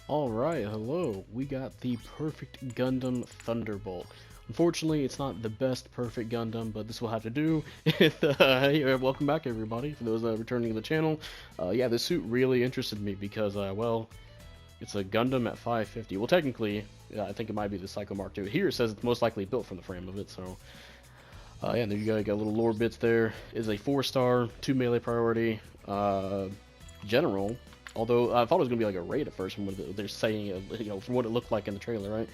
Alright, hello. We got the perfect Gundam Thunderbolt. Unfortunately, it's not the best perfect Gundam, but this will have to do. Hey, welcome back everybody, for those returning to the channel. Yeah, this suit really interested me because, well, it's a Gundam at 550. Well, technically, I think it might be the Psycho Mark II. Here it says it's most likely built from the frame of it, so... yeah, there you go, you got little lore bits there. Is a 4-star, 2 melee priority, general. Although I thought it was gonna be like a raid at first from what they're saying, from what it looked like in the trailer, right?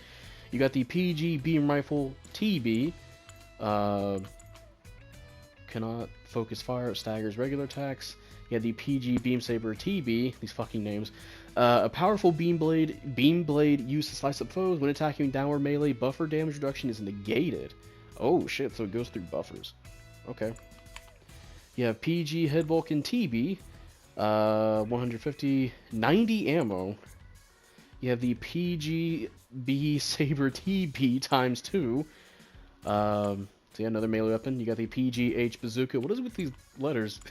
You got the PG beam rifle TB, uh, cannot focus fire, staggers regular attacks. You have the PG beam saber TB, these fucking names. A powerful beam blade used to slice up foes when attacking downward melee. Buffer damage reduction is negated. Oh shit! So it goes through buffers. Okay. You have PG head Vulcan TB. 150, 90 ammo. You have the PGB Saber TB times 2. So yeah, another melee weapon. You got the PGH Bazooka. What is it with these letters?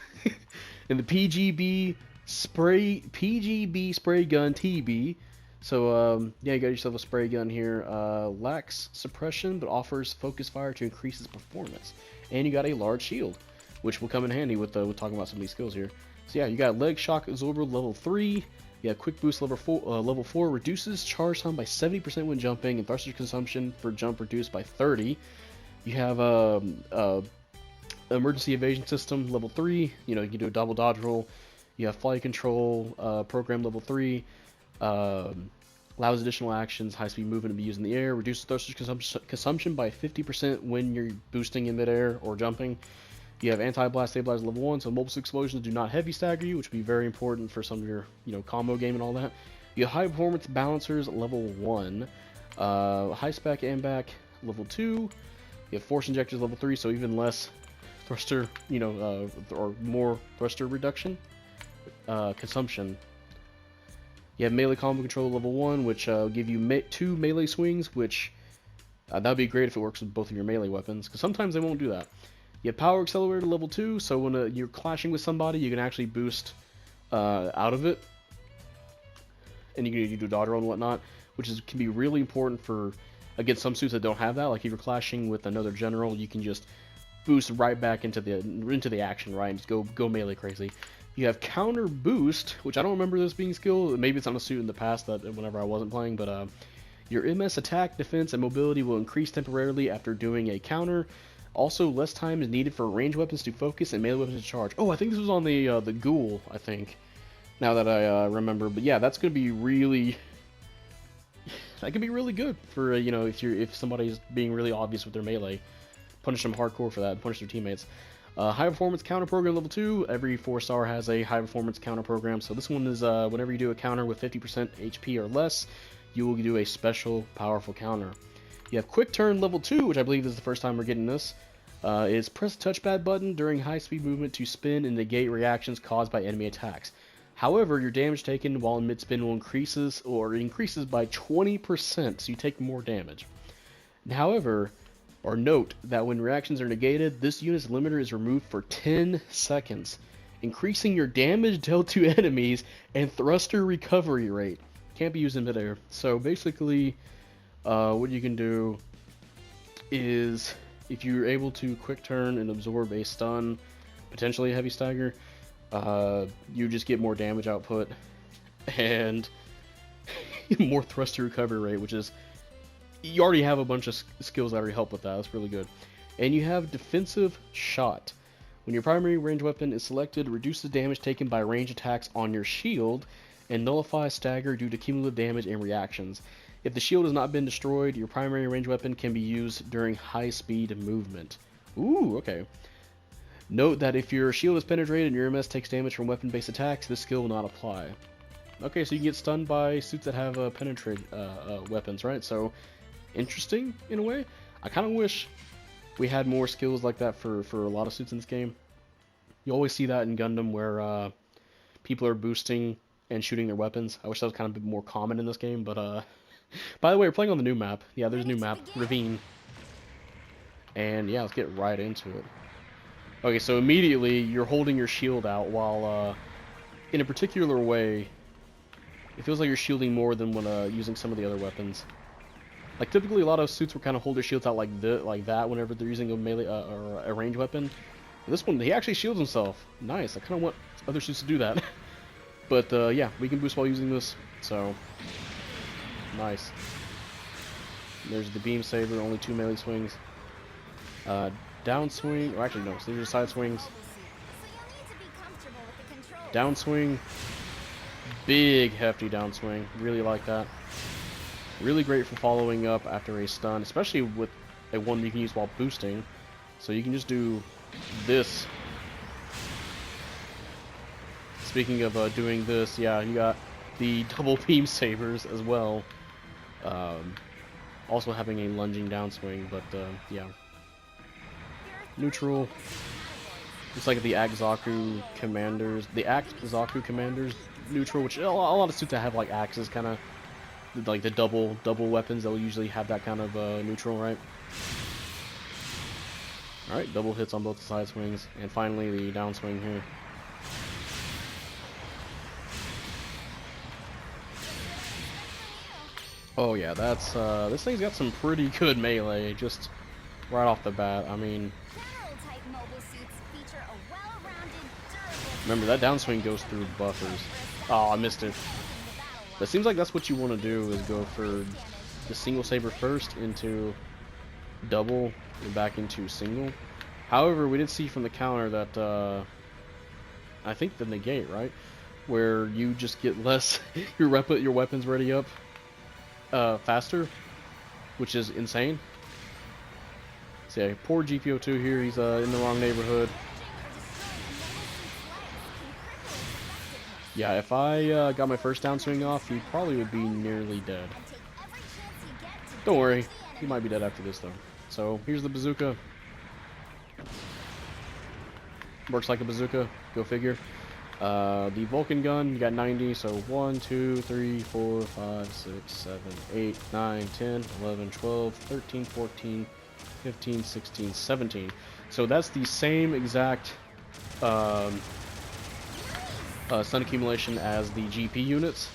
And the PGB Spray Gun TB. So yeah, you got yourself a spray gun here. Lacks suppression, but offers focus fire to increase its performance. And you got a large shield, which will come in handy with talking about some of these skills here. So yeah, you got leg shock absorber level 3. You have quick boost level 4 reduces charge time by 70% when jumping, and thruster consumption for jump reduced by 30. You have emergency evasion system level 3. You know, you can do a double dodge roll. You have flight control program level 3. Allows additional actions, high speed movement to be used in the air. Reduces thruster consumption by 50% when you're boosting in midair or jumping. You have anti-blast stabilizer level 1, so multiple explosions do not heavy stagger you, which would be very important for some of your, combo game and all that. You have high performance balancers level 1, high spec ambac level 2. You have force injectors level 3, so even less thruster, or more thruster reduction, consumption. You have melee combo control level 1, which will give you 2 melee swings, which that would be great if it works with both of your melee weapons, because sometimes they won't do that. You have power accelerator level 2, so when you're clashing with somebody, you can actually boost out of it, and you can do dodge roll and whatnot, which can be really important for, again, some suits that don't have that. Like if you're clashing with another general, you can just boost right back into the action, right, and just go melee crazy. You have counter boost, which I don't remember this being skill. Maybe it's on a suit in the past that whenever I wasn't playing, but your MS attack, defense, and mobility will increase temporarily after doing a counter. Also, less time is needed for ranged weapons to focus and melee weapons to charge. Oh, I think this was on the ghoul, I think. Now that I remember, but yeah, that's gonna be really. That could be really good for if somebody's being really obvious with their melee, punish them hardcore for that, punish their teammates. High performance counter program level 2. Every 4-star has a high performance counter program. So this one is whenever you do a counter with 50% HP or less, you will do a special powerful counter. You have quick turn level 2, which I believe is the first time we're getting this. Is press the touchpad button during high speed movement to spin and negate reactions caused by enemy attacks. However, your damage taken while in mid spin will increases by 20%, so you take more damage. However, or note that when reactions are negated, this unit's limiter is removed for 10 seconds, increasing your damage dealt to enemies and thruster recovery rate. Can't be used in midair. So basically, what you can do is, if you're able to quick turn and absorb a stun, potentially a heavy stagger, you just get more damage output and more thruster recovery rate, which is, you already have a bunch of skills that already help with that. That's really good. And you have defensive shot. When your primary range weapon is selected, reduce the damage taken by range attacks on your shield and nullify stagger due to cumulative damage and reactions. If the shield has not been destroyed, your primary range weapon can be used during high-speed movement. Ooh, okay. Note that if your shield is penetrated and your MS takes damage from weapon-based attacks, this skill will not apply. Okay, so you can get stunned by suits that have penetrate weapons, right? So, interesting, in a way. I kind of wish we had more skills like that for a lot of suits in this game. You always see that in Gundam, where people are boosting and shooting their weapons. I wish that was kind of a bit more common in this game, but by the way, we're playing on the new map. Yeah, there's a new map, Ravine. And yeah, let's get right into it. Okay, so immediately you're holding your shield out while, in a particular way, It feels like you're shielding more than when using some of the other weapons. Like typically, a lot of suits will kind of hold their shields out like that whenever they're using a melee or a ranged weapon. This one, he actually shields himself. Nice. I kind of want other suits to do that. But yeah, we can boost while using this. So nice. There's the beam saber. Only 2 melee swings. Down swing. Or actually no. So these are side swings. Down swing. Big hefty downswing. Really like that. Really great for following up after a stun, especially with a one you can use while boosting. So you can just do this. Speaking of doing this, yeah, you got the double beam sabers as well. Also having a lunging downswing, but yeah. Neutral. It's like the Zaku commanders, Zaku commanders neutral, which a lot of suits that have like axes, kind of like the double weapons, they'll usually have that kind of neutral, right? All right, double hits on both the side swings, and finally the downswing here. Oh yeah, that's this thing's got some pretty good melee just right off the bat. I mean, remember that downswing goes through buffers. Oh, I missed it. But it seems like that's what you want to do, is go for the single saber first into double and back into single. However, we did see from the counter that I think the negate, right, where you just get less your weapons ready up faster, which is insane. So yeah, poor GPO2 here. He's in the wrong neighborhood. Yeah, if I got my first downswing off, he probably would be nearly dead. Don't worry, he might be dead after this though. So here's the bazooka. Works like a bazooka, go figure. The Vulcan gun, you got 90, so 1, 2, 3, 4, 5, 6, 7, 8, 9, 10, 11, 12, 13, 14, 15, 16, 17. So that's the same exact stun accumulation as the GP units.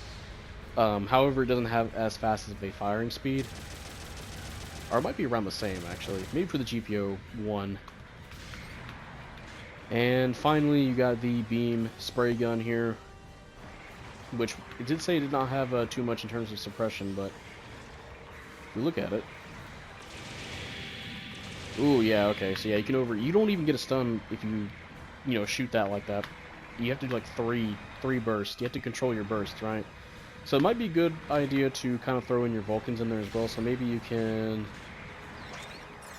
However, it doesn't have as fast of a firing speed. Or it might be around the same, actually. Maybe for the GPO 1. And finally, you got the beam spray gun here, which it did say did not have too much in terms of suppression, but if we look at it, ooh, yeah, okay, so yeah, you don't even get a stun if you shoot that like that. You have to do like three bursts. You have to control your bursts, right? So it might be a good idea to kind of throw in your Vulcans in there as well. So maybe you can.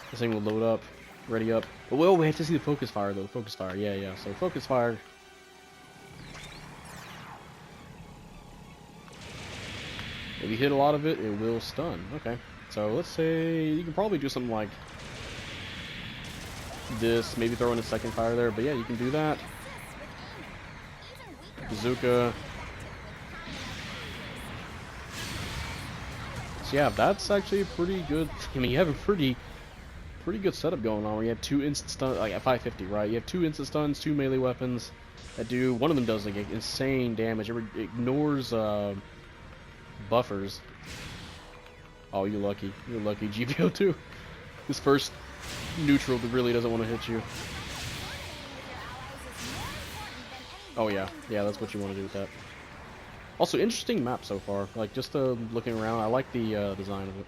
This thing will load up, ready up. But well, we have to see the focus fire though. Focus fire, yeah. So focus fire. If you hit a lot of it, it will stun. Okay. So let's say you can probably do something like this. Maybe throw in a second fire there. But yeah, you can do that. Bazooka. So yeah, that's actually a pretty good. I mean, you have a pretty good setup going on where you have 2 instant stuns, like at 550, right? You have 2 instant stuns, 2 melee weapons that do. One of them does like insane damage. It ignores buffers. Oh, you're lucky. You're lucky, GPO2. This first neutral that really doesn't want to hit you. Oh yeah, that's what you want to do with that. Also, interesting map so far. Like, just looking around, I like the design of it.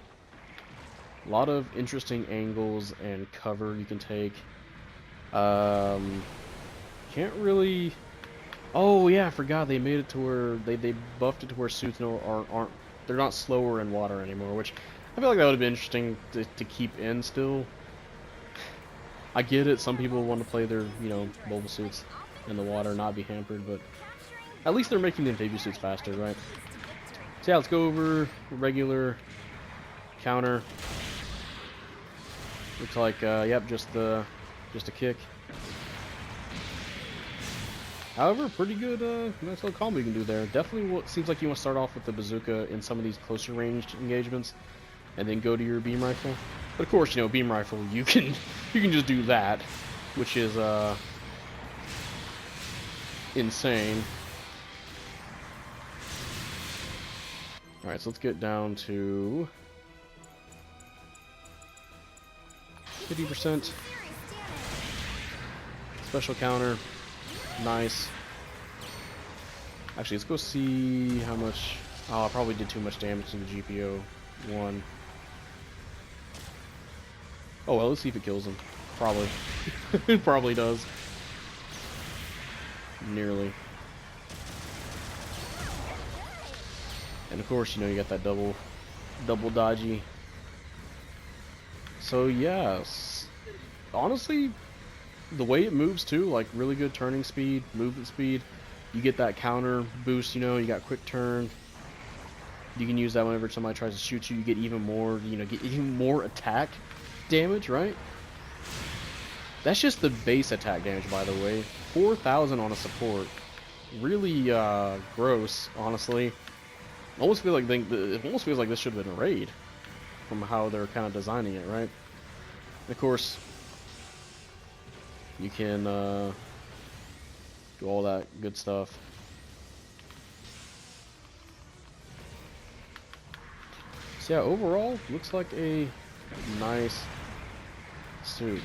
A lot of interesting angles and cover you can take. Can't really. Oh yeah, I forgot they made it to where they buffed it to where suits aren't they're not slower in water anymore, which I feel like that would have been interesting to keep in still. I get it. Some people want to play their mobile suits in the water, not be hampered, but at least they're making the amphibious suits faster, right? So yeah, let's go over regular counter. Looks like yep, just a kick. However, pretty good nice little combo you can do there. Definitely what seems like you want to start off with the bazooka in some of these closer ranged engagements and then go to your beam rifle. But of course, beam rifle you can just do that, which is insane. Alright, so let's get down to 50%. Special counter. Nice. Actually, let's go see how much... Oh, I probably did too much damage to the GPO. 1. Oh well, let's see if it kills him. Probably. It probably does. Nearly. And of course, you know, you got that double dodgy. So yes, honestly, the way it moves too, like really good turning speed, movement speed. You get that counter boost, you know, you got quick turn. You can use that whenever somebody tries to shoot you. You get even more, you know, get even more attack damage, right? That's just the base attack damage, by the way. 4,000 on a support. Really gross, honestly. Almost feel like it almost feels like this should have been a raid, from how they're kind of designing it, right? And of course, you can do all that good stuff. So yeah, overall, looks like a nice suit.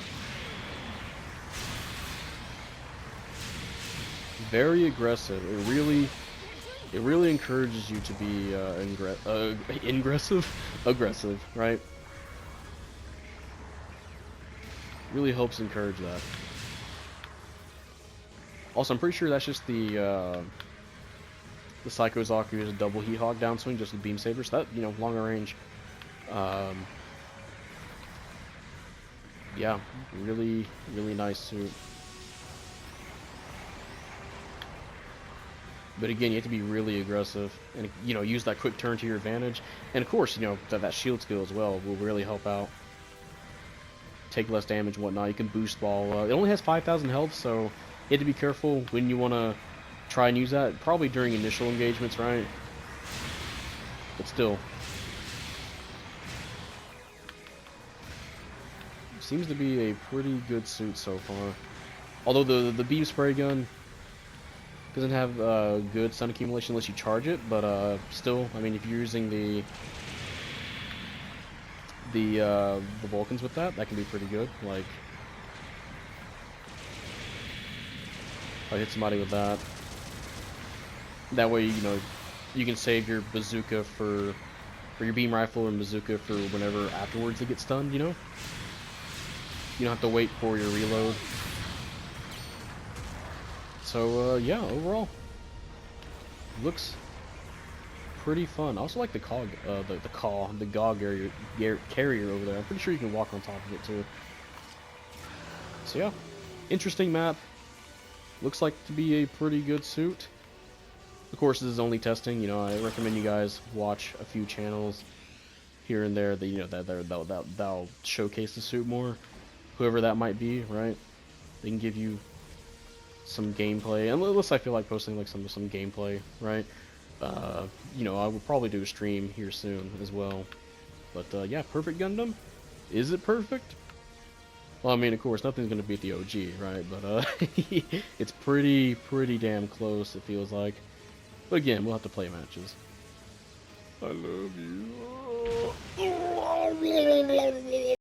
Very aggressive. It really encourages you to be aggressive, right? Really helps encourage that. Also, I'm pretty sure that's just the Psycho Zaku's double Heat Hog downswing, just with Beam Saber. So that, you know, longer range. Yeah, really nice suit. But again, you have to be really aggressive and, you know, use that quick turn to your advantage. And of course, you know, that shield skill as well will really help out. Take less damage and whatnot. You can boost ball. It only has 5,000 health, so you have to be careful when you want to try and use that. Probably during initial engagements, right? But still. Seems to be a pretty good suit so far. Although the beam spray gun doesn't have good stun accumulation unless you charge it, but still, I mean, if you're using the Vulcans with that can be pretty good. Like, if I hit somebody with that, that way, you know, you can save your bazooka for your beam rifle and bazooka for whenever afterwards it gets stunned. You know, you don't have to wait for your reload. So yeah, overall, looks pretty fun. I also like the cog, the GOG carrier over there. I'm pretty sure you can walk on top of it too. So yeah, interesting map. Looks like to be a pretty good suit. Of course, this is only testing. You know, I recommend you guys watch a few channels here and there that, you know, that'll showcase the suit more. Whoever that might be, right? They can give you some gameplay, unless I feel like posting like some gameplay, right? You know, I will probably do a stream here soon as well. But yeah, perfect Gundam. Is it perfect? Well, I mean, of course, nothing's gonna beat the OG, right? But it's pretty damn close. It feels like. But again, we'll have to play matches. I love you.